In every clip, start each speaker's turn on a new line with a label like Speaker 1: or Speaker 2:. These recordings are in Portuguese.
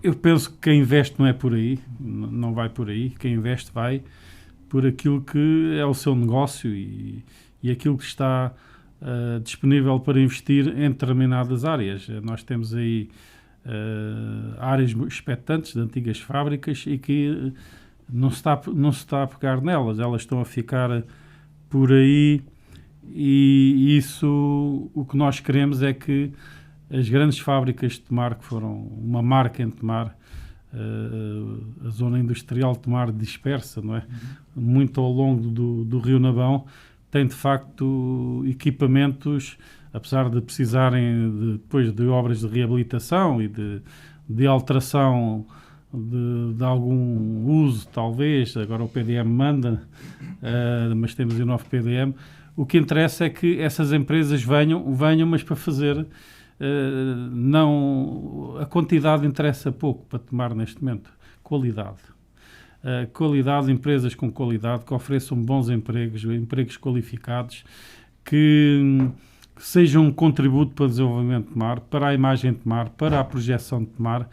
Speaker 1: Eu penso que quem investe não é por aí, não vai por aí. Quem investe vai por aquilo que é o seu negócio e aquilo que está disponível para investir em determinadas áreas. Nós temos aí áreas expectantes de antigas fábricas e que não se está a pegar nelas, elas estão a ficar por aí e isso, o que nós queremos é que as grandes fábricas de Tomar, que foram uma marca em Tomar, a zona industrial de Tomar dispersa, não é? Muito ao longo do Rio Navão, tem de facto equipamentos, apesar de precisarem depois de obras de reabilitação e de alteração de algum uso, talvez, agora o PDM manda, mas temos o novo PDM. O que interessa é que essas empresas venham, mas para fazer, não, a quantidade interessa pouco para Tomar neste momento, qualidade. Qualidade, empresas com qualidade, que ofereçam bons empregos qualificados, que sejam um contributo para o desenvolvimento de Tomar, para a imagem de Tomar, para a projeção de Tomar.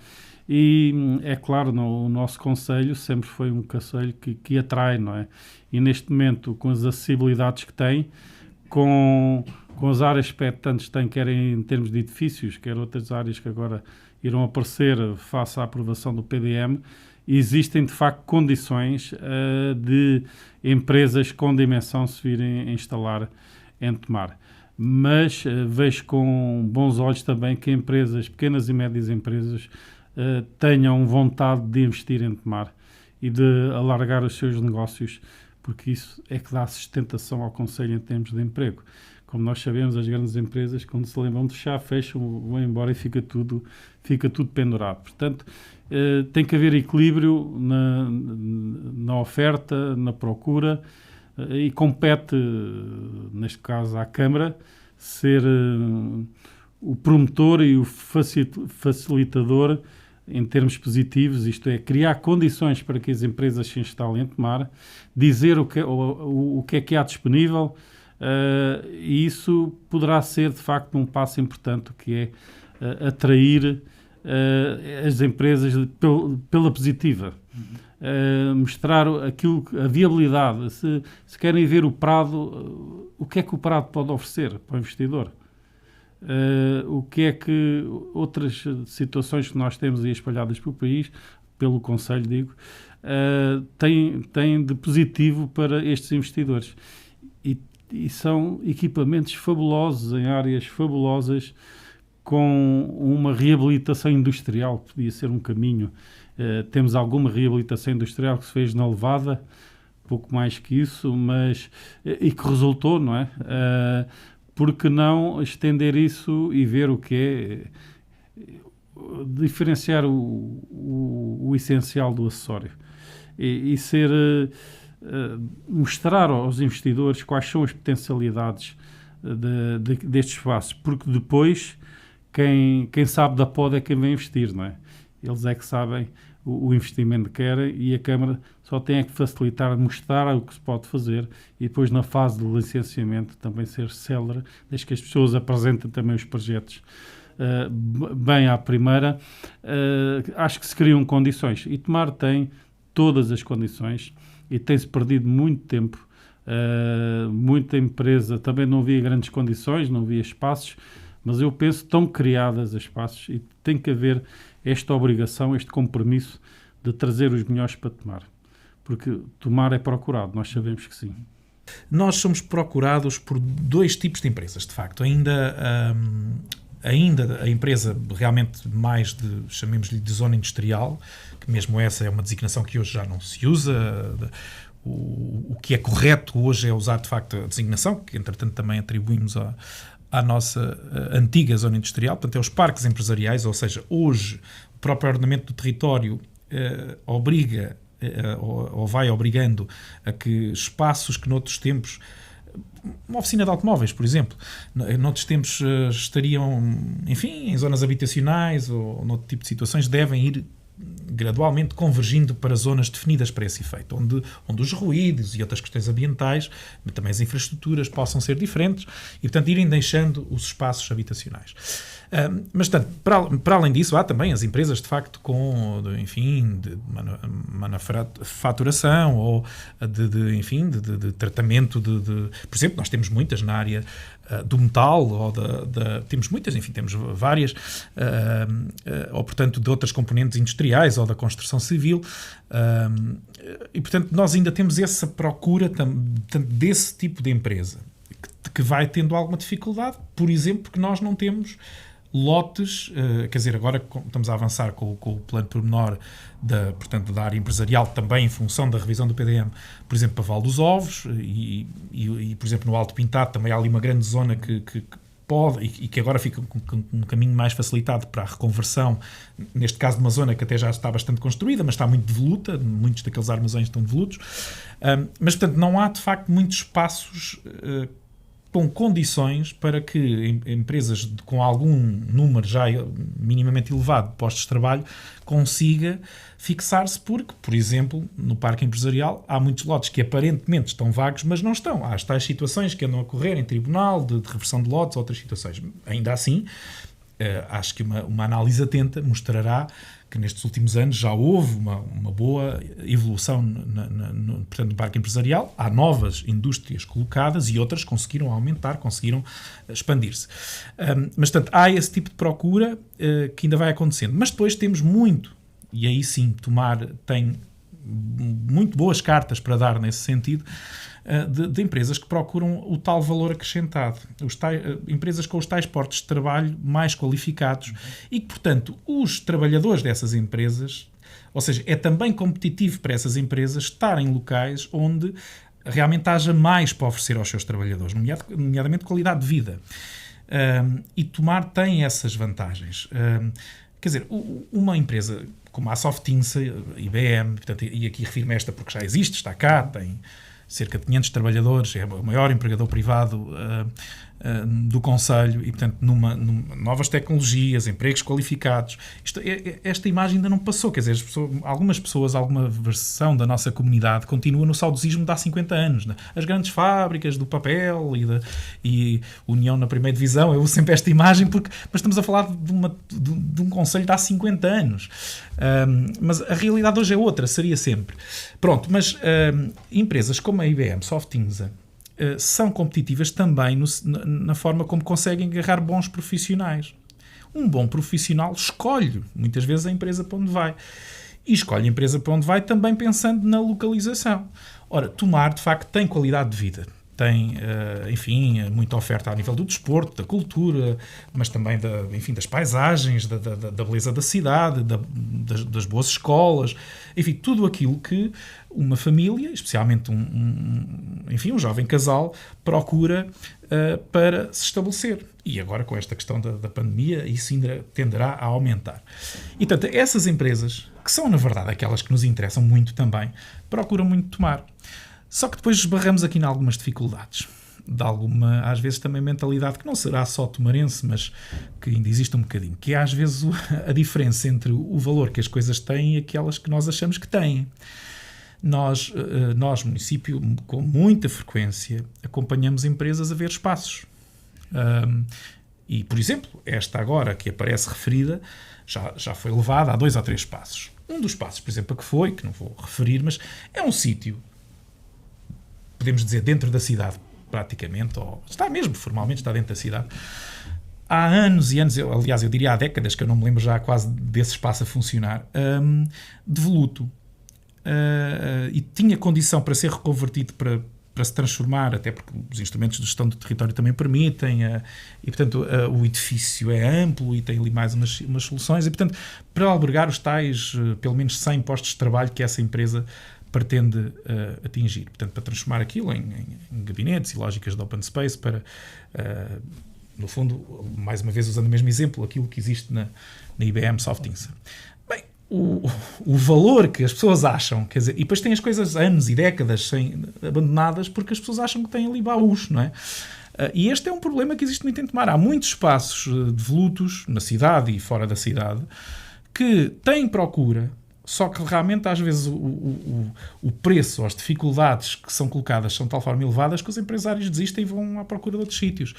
Speaker 1: E é claro, o nosso concelho sempre foi um concelho que atrai, não é? E neste momento, com as acessibilidades que tem, com as áreas expectantes que tem, quer em termos de edifícios, quer outras áreas que agora irão aparecer face à aprovação do PDM, existem de facto condições de empresas com dimensão se virem a instalar em Tomar. Mas vejo com bons olhos também que empresas, pequenas e médias empresas, tenham vontade de investir em Tomar e de alargar os seus negócios, porque isso é que dá sustentação ao concelho em termos de emprego. Como nós sabemos, as grandes empresas, quando se lembram de fechar, fecham, vão embora e fica tudo pendurado. Portanto, tem que haver equilíbrio na oferta, na procura, e compete, neste caso, à Câmara, ser o promotor e o facilitador em termos positivos, isto é, criar condições para que as empresas se instalem em Tomar, dizer o que é há disponível, e isso poderá ser, de facto, um passo importante, que é atrair as empresas pela positiva. Mostrar a viabilidade, se querem ver o Prado, o que é que o Prado pode oferecer para o investidor. O que é que outras situações que nós temos aí espalhadas pelo país, pelo Conselho, digo, têm de positivo para estes investidores. E são equipamentos fabulosos, em áreas fabulosas, com uma reabilitação industrial, podia ser um caminho. Temos alguma reabilitação industrial que se fez na Levada, pouco mais que isso, e que resultou, não é? Porque não estender isso e ver o que é, diferenciar o essencial do acessório e ser, mostrar aos investidores quais são as potencialidades destes espaços, porque depois quem sabe da pode é quem vem investir, não é? Eles é que sabem o investimento que querem e a Câmara só tem que facilitar, mostrar o que se pode fazer e depois na fase de licenciamento também ser célere, desde que as pessoas apresentem também os projetos bem à primeira. Acho que se criam condições e Tomar tem todas as condições e tem-se perdido muito tempo. Muita empresa também não via grandes condições, não via espaços, mas eu penso que estão criadas as espaços e tem que haver esta obrigação, este compromisso de trazer os melhores para Tomar. Porque Tomar é procurado, nós sabemos que sim.
Speaker 2: Nós somos procurados por dois tipos de empresas, de facto. Ainda a empresa realmente mais chamemos-lhe de zona industrial, que mesmo essa é uma designação que hoje já não se usa. O que é correto hoje é usar, de facto, a designação, que entretanto também atribuímos à nossa antiga zona industrial, portanto é os parques empresariais, ou seja, hoje o próprio ordenamento do território obriga ou vai obrigando a que espaços que noutros tempos, uma oficina de automóveis, por exemplo, noutros tempos estariam, enfim, em zonas habitacionais ou noutro tipo de situações, devem ir gradualmente convergindo para zonas definidas para esse efeito, onde os ruídos e outras questões ambientais, mas também as infraestruturas possam ser diferentes e, portanto, irem deixando os espaços habitacionais. Mas, portanto, para além disso, há também as empresas, de facto, com, enfim, de manufaturação ou de tratamento por exemplo, nós temos muitas na área do metal, ou temos muitas, enfim, temos várias, ou, portanto, de outras componentes industriais ou da construção civil, e, portanto, nós ainda temos essa procura desse tipo de empresa, que vai tendo alguma dificuldade, por exemplo, porque nós não temos lotes, quer dizer, agora estamos a avançar com o plano pormenor portanto, da área empresarial, também em função da revisão do PDM, por exemplo, para Val dos Ovos e por exemplo, no Alto Pintado também há ali uma grande zona que pode, e que agora fica com um caminho mais facilitado para a reconversão, neste caso de uma zona que até já está bastante construída, mas está muito devoluta, muitos daqueles armazéns estão devolutos, mas, portanto, não há, de facto, muitos espaços com condições para que empresas com algum número já minimamente elevado de postos de trabalho consiga fixar-se, porque, por exemplo, no parque empresarial há muitos lotes que aparentemente estão vagos, mas não estão. Há as tais situações que andam a correr em tribunal de reversão de lotes, outras situações. Ainda assim, acho que uma análise atenta mostrará que nestes últimos anos já houve uma boa evolução portanto, no parque empresarial. Há novas indústrias colocadas e outras conseguiram aumentar, conseguiram expandir-se. Mas, portanto, há esse tipo de procura que ainda vai acontecendo. Mas depois temos muito, e aí sim, Tomar tem muito boas cartas para dar nesse sentido, de empresas que procuram o tal valor acrescentado, empresas com os tais postos de trabalho mais qualificados e que, portanto, os trabalhadores dessas empresas, ou seja, é também competitivo para essas empresas estar em locais onde realmente haja mais para oferecer aos seus trabalhadores, nomeadamente qualidade de vida. E Tomar tem essas vantagens. Quer dizer, uma empresa como a Softinsa, IBM, portanto, e aqui refiro-me esta porque já existe, está cá, tem cerca de 500 trabalhadores, é o maior empregador privado do Conselho e, portanto, novas tecnologias, empregos qualificados. Esta imagem ainda não passou, quer dizer, algumas pessoas, alguma versão da nossa comunidade continua no saudosismo de há 50 anos. Né? As grandes fábricas do papel e União na primeira divisão, eu uso sempre esta imagem, mas estamos a falar de um Conselho de há 50 anos. Mas a realidade hoje é outra, seria sempre. Pronto, mas empresas como a IBM, Softinsa, são competitivas também na forma como conseguem agarrar bons profissionais. Um bom profissional escolhe, muitas vezes, a empresa para onde vai. E escolhe a empresa para onde vai também pensando na localização. Ora, Tomar, de facto, tem qualidade de vida. Tem, enfim, muita oferta a nível do desporto, da cultura, mas também das paisagens, da beleza da cidade, das boas escolas, enfim, tudo aquilo que uma família, especialmente um jovem casal, procura para se estabelecer. E agora, com esta questão da pandemia, isso ainda tenderá a aumentar. E, portanto, essas empresas, que são, na verdade, aquelas que nos interessam muito também, procuram muito Tomar. Só que depois esbarramos aqui em algumas dificuldades, de alguma, às vezes, também mentalidade que não será só tomarense, mas que ainda existe um bocadinho, que é às vezes a diferença entre o valor que as coisas têm e aquelas que nós achamos que têm. Nós, município, com muita frequência, acompanhamos empresas a ver espaços. E, por exemplo, esta agora que aparece referida, já foi levada a 2 ou 3 espaços. Um dos espaços, por exemplo, que não vou referir, mas é um sítio, podemos dizer, dentro da cidade, praticamente, ou está mesmo, formalmente, está dentro da cidade. Há anos e anos, aliás, eu diria há décadas, que eu não me lembro já quase desse espaço a funcionar, devoluto. E tinha condição para ser reconvertido para se transformar, até porque os instrumentos de gestão do território também permitem, e, portanto, o edifício é amplo e tem ali mais umas soluções, e, portanto, para albergar os tais, pelo menos 100 postos de trabalho que essa empresa pretende atingir. Portanto, para transformar aquilo em gabinetes e lógicas de open space para, no fundo, mais uma vez usando o mesmo exemplo, aquilo que existe na IBM Softinsa. Bem, o valor que as pessoas acham, quer dizer, e depois tem as coisas anos e décadas abandonadas porque as pessoas acham que têm ali baús, não é? E este é um problema que existe muito em Tomar. Há muitos espaços devolutos na cidade e fora da cidade que têm procura, Só que realmente às vezes o preço, as dificuldades que são colocadas são de tal forma elevadas que os empresários desistem e vão à procura de outros sítios.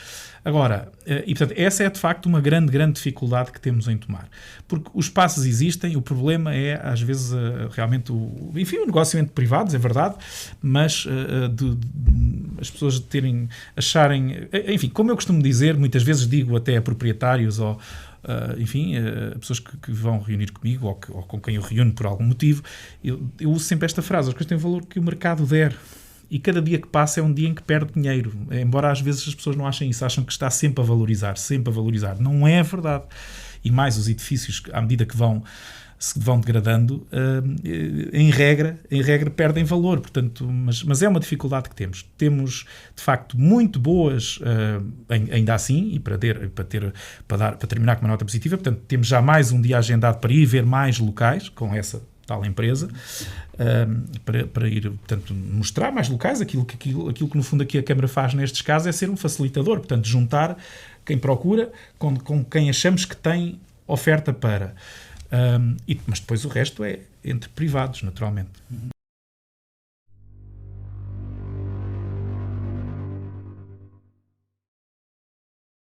Speaker 2: Agora, e portanto, essa é de facto uma grande dificuldade que temos em tomar. Porque os espaços existem, o problema é às vezes realmente o negócio entre privados, é verdade, mas as pessoas acharem, enfim, como eu costumo dizer, muitas vezes digo até a proprietários ou pessoas que vão reunir comigo ou com quem eu reúno por algum motivo, eu uso sempre esta frase: as coisas têm o valor que o mercado der. E cada dia que passa é um dia em que perde dinheiro. Embora às vezes as pessoas não achem isso, acham que está sempre a valorizar. Não é verdade. E mais, os edifícios, à medida que se vão degradando, em regra perdem valor. Portanto, mas é uma dificuldade que temos. Temos, de facto, muito boas, ainda assim, e para terminar com uma nota positiva, portanto, temos já mais um dia agendado para ir ver mais locais com essa tal empresa, para ir, portanto, mostrar mais locais. Aquilo que no fundo aqui a Câmara faz nestes casos é ser um facilitador, portanto, juntar quem procura com quem achamos que tem oferta para. Mas depois o resto é entre privados, naturalmente.